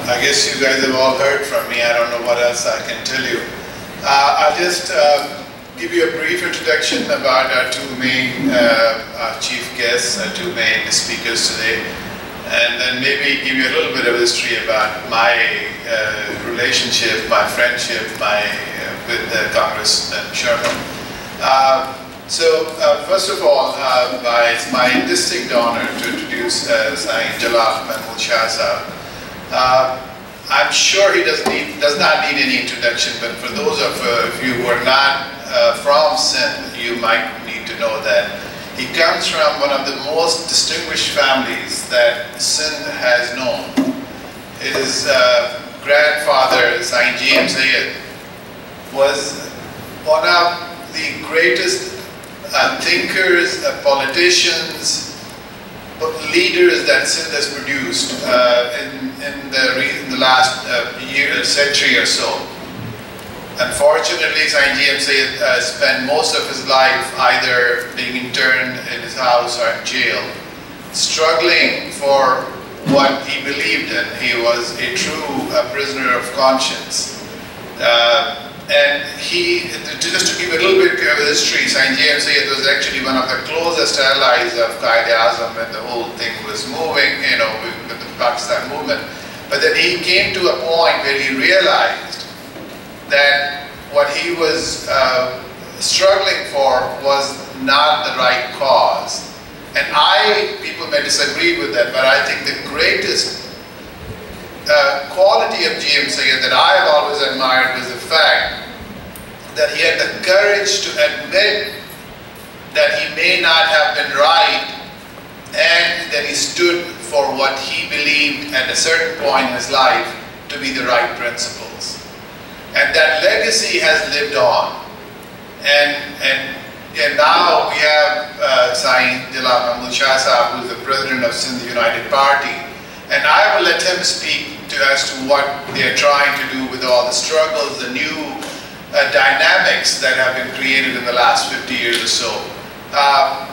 I guess you guys have all heard from me. I don't know what else I can tell you. I'll just give you a brief introduction about our two main chief guests, our two main speakers today, and then maybe give you a little bit of history about my relationship, my friendship with Congressman Sherman. First of all, it's my distinct honor to introduce Jalal Mehmood Shah. I'm sure he does not need any introduction, but for those of you who are not from Sindh, you might need to know that he comes from one of the most distinguished families that Sindh has known. His grandfather, Saint James Sayed, was one of the greatest thinkers, politicians, leaders that Sindh has produced in the last century or so. Unfortunately, Saint James Sayed spent most of his life either being interned in his house or in jail, struggling for what he believed in. He was a true prisoner of conscience. And just to give a little bit of history, Saint James Sayed was actually one of the closest allies of Quaid-e-Azam when the whole thing was moving, with the Pakistan movement. But then he came to a point where he realized that what he was struggling for was not the right cause. And people may disagree with that, but I think the greatest quality of James Sayed that I have always admired was the fact that he had the courage to admit that he may not have been right, and that he stood for what he believed at a certain point in his life to be the right principles. And that legacy has lived on. And now we have Saint Jalal Mehmood Shah, who is the president of Sindhi United Party. And I will let him speak as to what they are trying to do with all the struggles, the new dynamics that have been created in the last 50 years or so.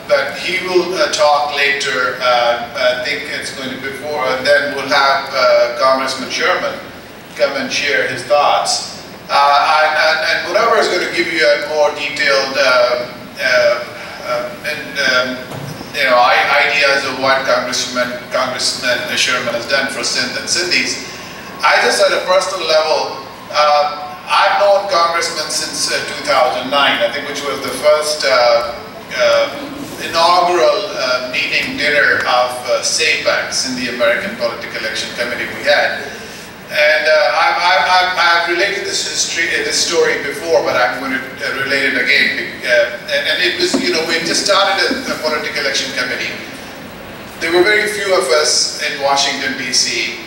But he will talk later. I think it's going to be before, and then we'll have Congressman Sherman come and share his thoughts. And whatever is going to give you a more detailed ideas of what Congressman Sherman has done for Sindh and Sindhis. I just at a personal level, I've known Congressman since 2009, I think, which was the first inaugural meeting dinner of SAPAC, Sindhi American Political Action Committee we had. And I've related this story before, but I'm going to relate it again. And it was, we just started a political action committee. There were very few of us in Washington, D.C.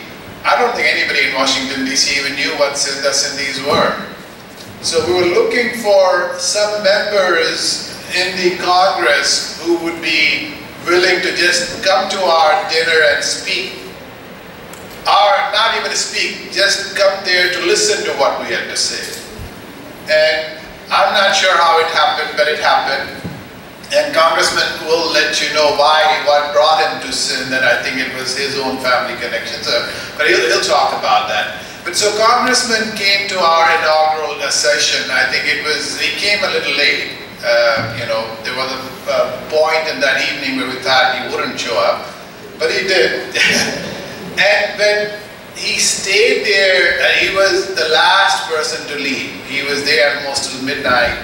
I don't think anybody in Washington, D.C. even knew what the Sindhis were. So we were looking for some members in the Congress who would be willing to just come to our dinner and speak. Or not even speak, just come there to listen to what we had to say. And I'm not sure how it happened, but it happened. And Congressman will let you know what brought him to Sindh, and I think it was his own family connections. But he'll talk about that. But so Congressman came to our inaugural session. I think he came a little late. There was a point in that evening where we thought he wouldn't show up, but he did. And when he stayed there, he was the last person to leave. He was there almost till midnight.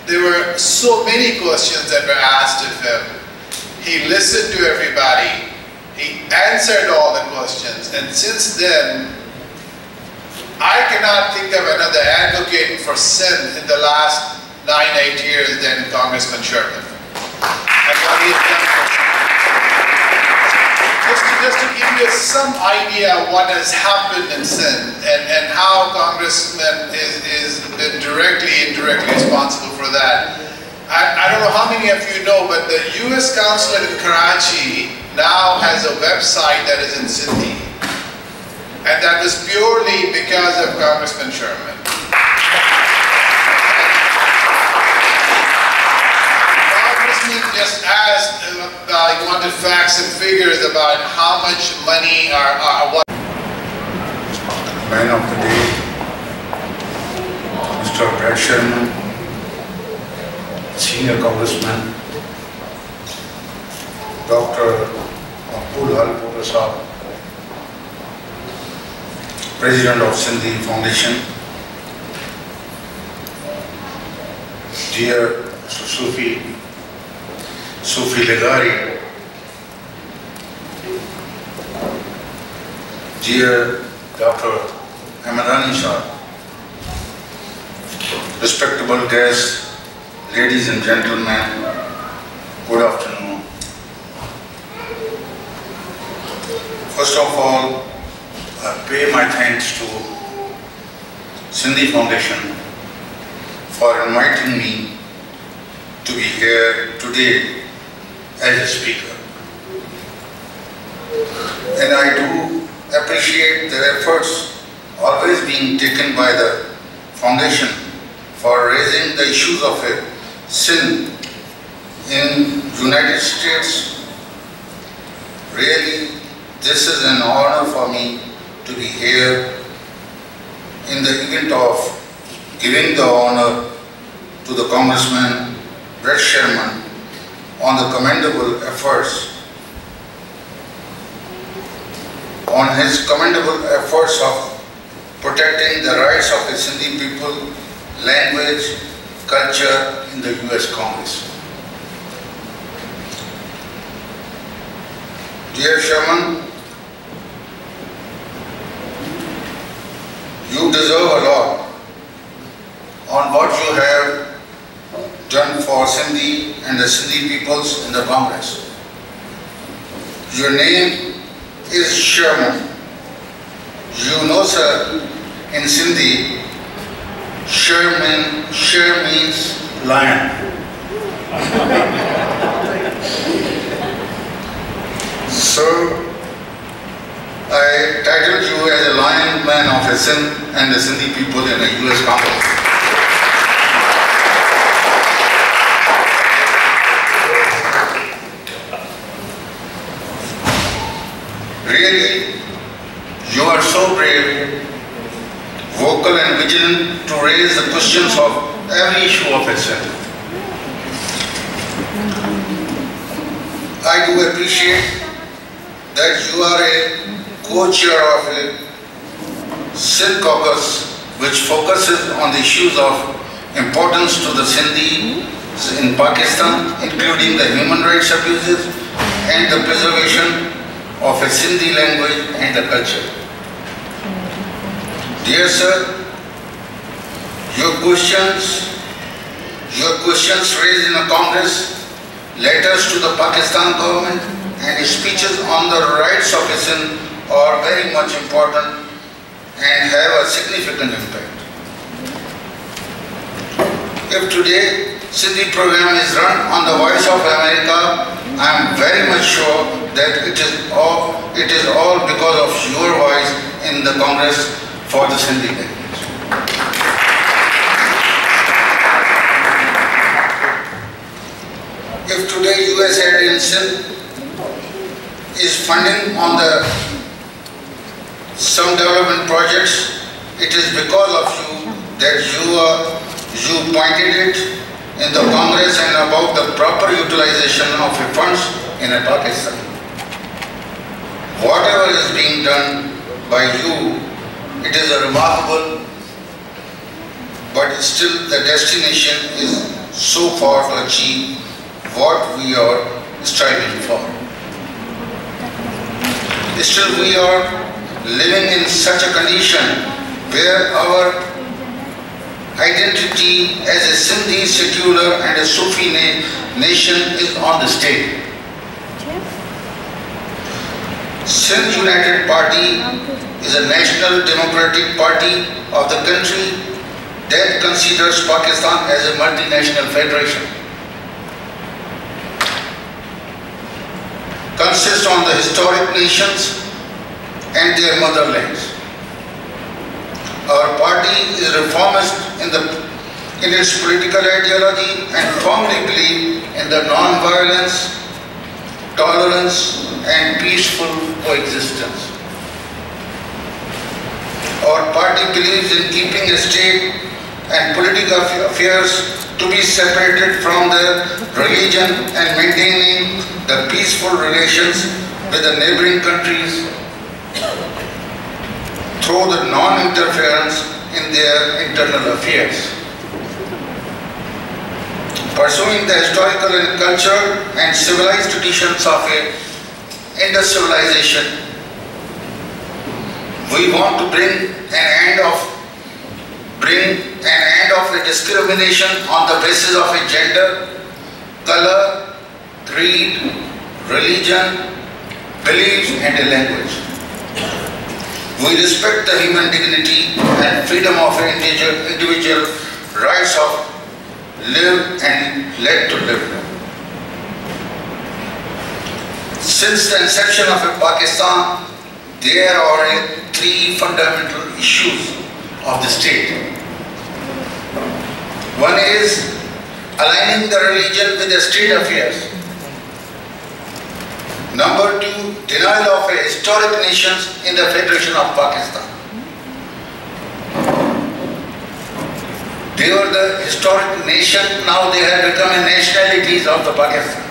There were so many questions that were asked of him. He listened to everybody. He answered all the questions. And since then, I cannot think of another advocate for Sindh in the last 9-8 years than Congressman Sherman. And what he has done for Sindh. Just to give you some idea of what has happened in Sindh and how Congressman is directly and indirectly responsible for that. I don't know how many of you know, but the U.S. Consulate in Karachi now has a website that is in Sindhi. And that was purely because of Congressman Sherman. Congressman just asked, you wanted facts and figures about how much money what. Man of the day, Mr. Sherman, Senior Congressman, Dr. Maqbool Halepota, President of Sindhi Foundation, dear Sufi Legari, dear Dr. Hamidani Shah, respectable guests, ladies and gentlemen, good afternoon. First of all, I pay my thanks to Sindhi Foundation for inviting me to be here today as a speaker. And I do appreciate the efforts always being taken by the Foundation for raising the issues of sin in United States. Really, this is an honor for me to be here in the event of giving the honor to the Congressman Sherman on the commendable efforts of protecting the rights of the Sindhi people, language, culture in the US Congress. Dear Sherman, you deserve a lot on what you have done for Sindhi and the Sindhi peoples in the Congress. Your name is Sherman. You know, sir, in Sindhi, Sher means lion. So, I titled you as a lion man of a Sindh and the Sindhi people in the US Congress. Really, you are so brave, vocal and vigilant to raise the questions of every issue of itself. I do appreciate that you are a co-chair of a Sindh caucus which focuses on the issues of importance to the Sindhi in Pakistan, including the human rights abuses and the preservation of a Sindhi language and the culture. Dear sir, your questions raised in the Congress, letters to the Pakistan government and speeches on the rights of a Sindh are very much important and have a significant impact. If today Sindhi program is run on the Voice of America, I am very much sure that it is all because of your voice in the Congress for the Sindhi language. If today USAID in Sindh is funding on some development projects, it is because of you that you pointed it in the Congress and about the proper utilization of the funds in Pakistan. Whatever is being done by you, it is a remarkable, but still the destination is so far to achieve what we are striving for. Still we are living in such a condition where our identity as a Sindhi, secular and a Sufi nation is on the stake. Sindh United Party is a national democratic party of the country that considers Pakistan as a multinational federation. Consists on the historic nations and their motherlands. Our party is reformist in its political ideology and firmly believe in the non-violence, tolerance and peaceful coexistence. Our party believes in keeping a state and political affairs to be separated from their religion and maintaining the peaceful relations with the neighboring countries through the non-interference in their internal affairs. Pursuing the historical and cultural and civilized traditions of a Indus civilization, we want to bring an end of the discrimination on the basis of a gender, color, creed, religion, beliefs and a language. We respect the human dignity and freedom of an individual rights of live and let to live. Since the inception of Pakistan, there are three fundamental issues of the state. One is aligning the religion with the state affairs. Number two, denial of a historic nations in the Federation of Pakistan. They were the historic nation, now they have become a nationalities of the Pakistan.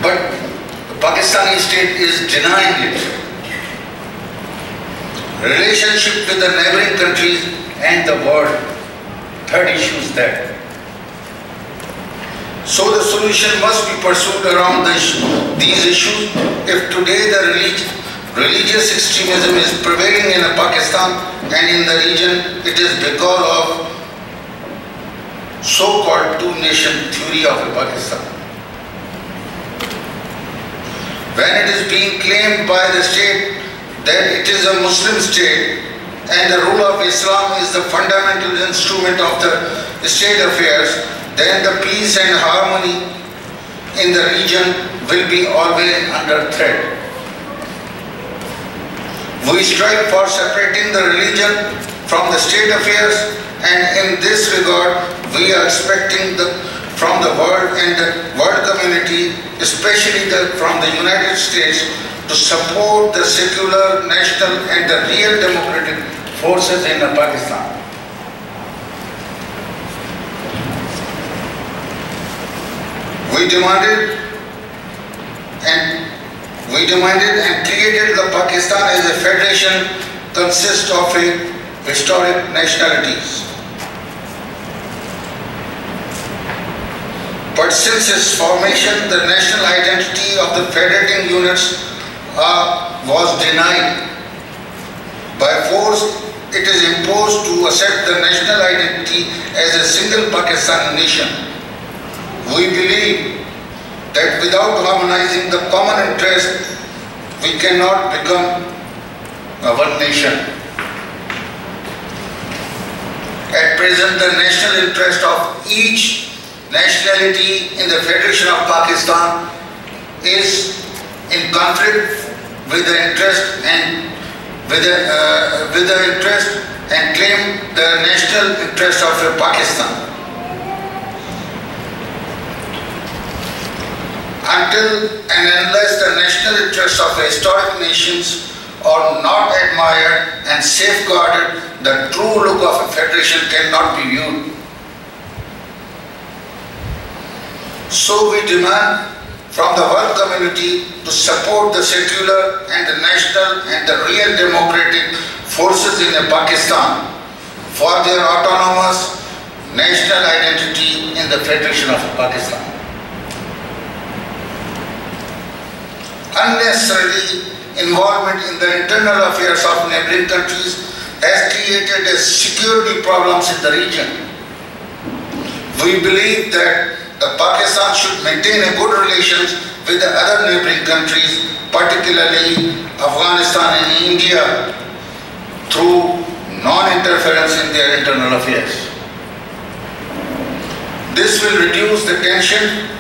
But the Pakistani state is denying it. Relationship with the neighboring countries and the world. Third issue is that. So the solution must be pursued around these issues. If today the religious extremism is prevailing in Pakistan and in the region, it is because of so-called two-nation theory of Pakistan. When it is being claimed by the state that it is a Muslim state and the rule of Islam is the fundamental instrument of the state affairs, then the peace and harmony in the region will be always under threat. We strive for separating the religion from the state affairs, and in this regard we are expecting from the world and the world community, especially from the United States, to support the secular, national and the real democratic forces in Pakistan. We demanded and created the Pakistan as a federation consist of historic nationalities. But since its formation, the national identity of the federating units was denied. By force, it is imposed to accept the national identity as a single Pakistani nation. We believe that without harmonizing the common interest, we cannot become one nation. At present, the national interest of each nationality in the Federation of Pakistan is in conflict with the interest and claim the national interest of Pakistan. Until and unless the national interests of the historic nations are not admired and safeguarded, the true look of a federation cannot be viewed. So we demand from the world community to support the secular and the national and the real democratic forces in Pakistan for their autonomous national identity in the Federation of Pakistan. Unnecessary involvement in the internal affairs of neighboring countries has created security problems in the region. We believe that Pakistan should maintain good relations with the other neighboring countries, particularly Afghanistan and India, through non-interference in their internal affairs. This will reduce the tension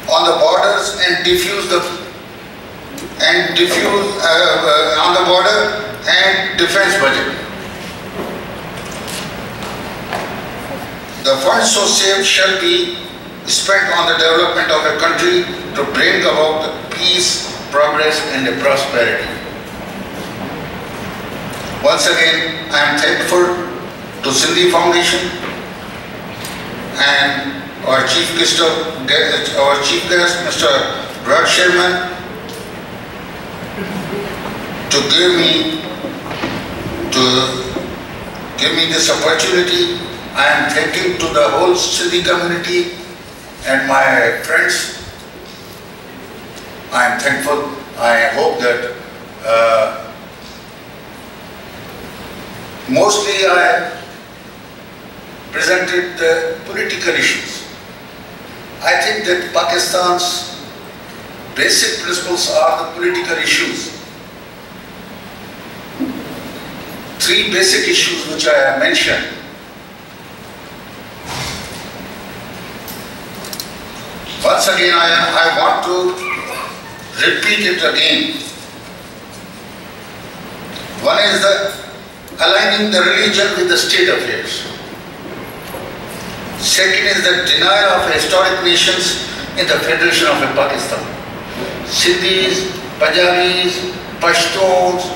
on the borders and defuse on the border and defense budget. The funds so saved shall be spent on the development of a country to bring about the peace, progress and the prosperity. Once again, I am thankful to Sindhi Foundation and our chief guest, Mr. Sherman, to give me this opportunity. I am thanking to the whole Sindhi community and my friends. I am thankful. I hope that mostly I presented the political issues. I think that Pakistan's basic principles are the political issues. Three basic issues which I have mentioned. Once again, I want to repeat it again. One is aligning the religion with the state affairs. Second is the denial of historic nations in the Federation of Pakistan. Sindhis, Punjabis, Pashtuns,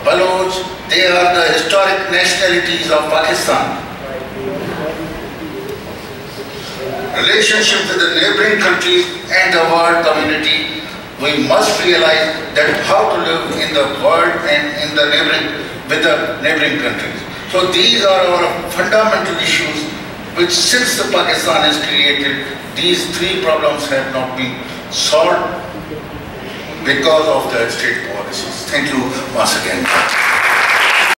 Baloch, they are the historic nationalities of Pakistan. Relationship with the neighboring countries and the world community, we must realize that how to live in the world and in the with the neighboring countries. So these are our fundamental issues which since the Pakistan is created, these three problems have not been solved because of the state policies. Thank you once again.